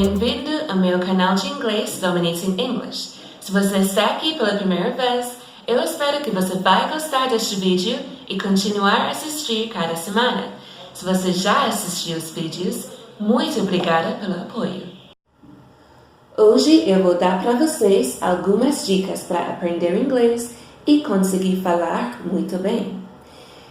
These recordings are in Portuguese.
bem-vindo ao meu canal de inglês Dominating English. Se você está aqui pela primeira vez, eu espero que você vai gostar deste vídeo e continuar a assistir cada semana. Se você já assistiu os vídeos, muito obrigada pelo apoio. Hoje eu vou dar para vocês algumas dicas para aprender inglês e conseguir falar muito bem.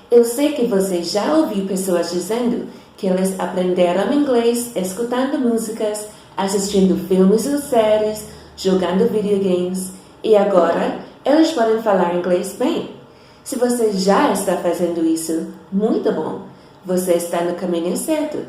Eu sei que você já ouviu pessoas dizendo que eles aprenderam inglês escutando músicas, assistindo filmes ou séries, jogando videogames e agora eles podem falar inglês bem. Se você já está fazendo isso, muito bom! Você está no caminho certo.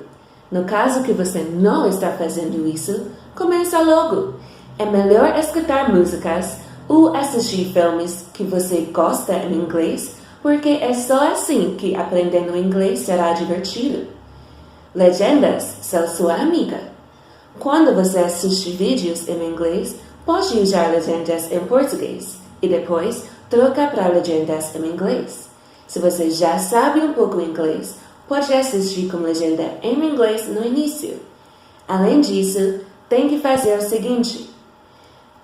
No caso que você não está fazendo isso, começa logo. É melhor escutar músicas ou assistir filmes que você gosta em inglês, porque é só assim que aprendendo inglês será divertido. Legendas são sua amiga. Quando você assiste vídeos em inglês, pode usar legendas em português e depois troca para legendas em inglês. Se você já sabe um pouco inglês, pode assistir com legenda em inglês no início. Além disso, tem que fazer o seguinte: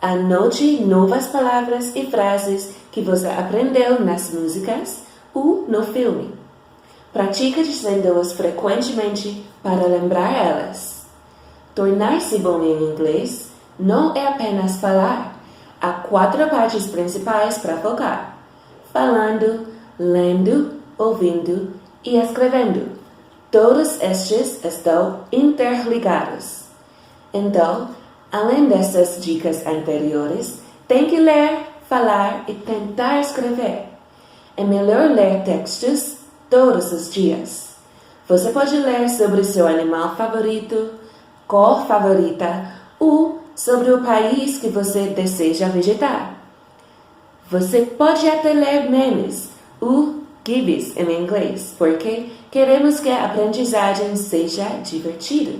anote novas palavras e frases que você aprendeu nas músicas ou no filme. Pratique dizendo-os frequentemente para lembrar elas. Tornar-se bom em inglês não é apenas falar. Há 4 partes principais para focar: falando, lendo, ouvindo e escrevendo. Todos estes estão interligados. Então, além dessas dicas anteriores, tem que ler, falar e tentar escrever. É melhor ler textos todos os dias. Você pode ler sobre seu animal favorito, cor favorita ou sobre o país que você deseja visitar. Você pode até ler memes ou gibs em inglês, porque queremos que a aprendizagem seja divertida.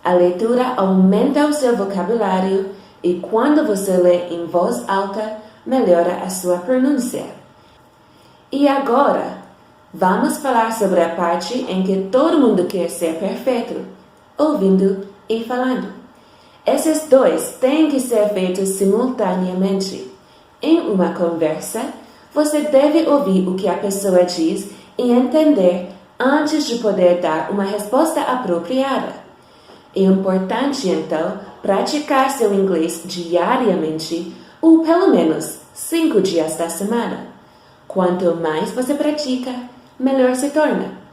A leitura aumenta o seu vocabulário e quando você lê em voz alta, melhora a sua pronúncia. E agora, vamos falar sobre a parte em que todo mundo quer ser perfeito, ouvindo e falando. Esses dois têm que ser feitos simultaneamente. Em uma conversa, você deve ouvir o que a pessoa diz e entender antes de poder dar uma resposta apropriada. É importante, então, praticar seu inglês diariamente ou pelo menos 5 dias da semana. Quanto mais você pratica, melhor se torna.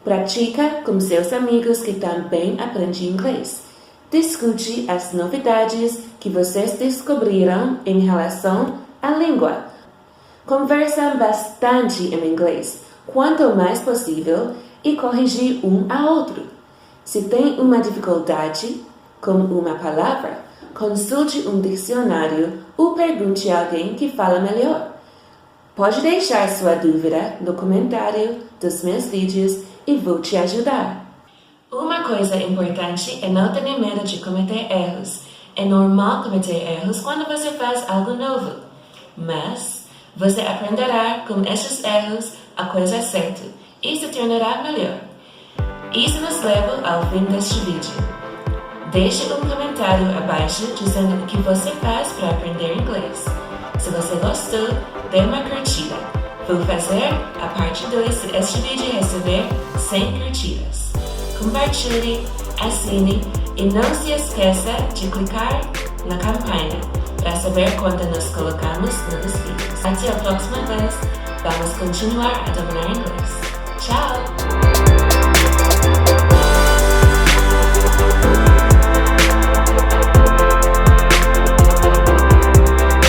Pratica com seus amigos que também aprendem inglês. Discute as novidades que vocês descobriram em relação à língua. Conversam bastante em inglês, quanto mais possível, e corrigir um ao outro. Se tem uma dificuldade com uma palavra, consulte um dicionário ou pergunte a alguém que fala melhor. Pode deixar sua dúvida no comentário dos meus vídeos e vou te ajudar. Uma coisa importante é não ter medo de cometer erros. É normal cometer erros quando você faz algo novo, mas você aprenderá com esses erros a coisa certa e se tornará melhor. Isso nos leva ao fim deste vídeo. Deixe um comentário abaixo dizendo o que você faz para aprender inglês. Se você gostou, dê uma curtida. Vou fazer a parte 2 se este vídeo receber 100 curtidas. Compartilhe, assine e não se esqueça de clicar na campanha para saber quando nós colocamos novos vídeos. Até a próxima vez, vamos continuar a dominar inglês. Tchau!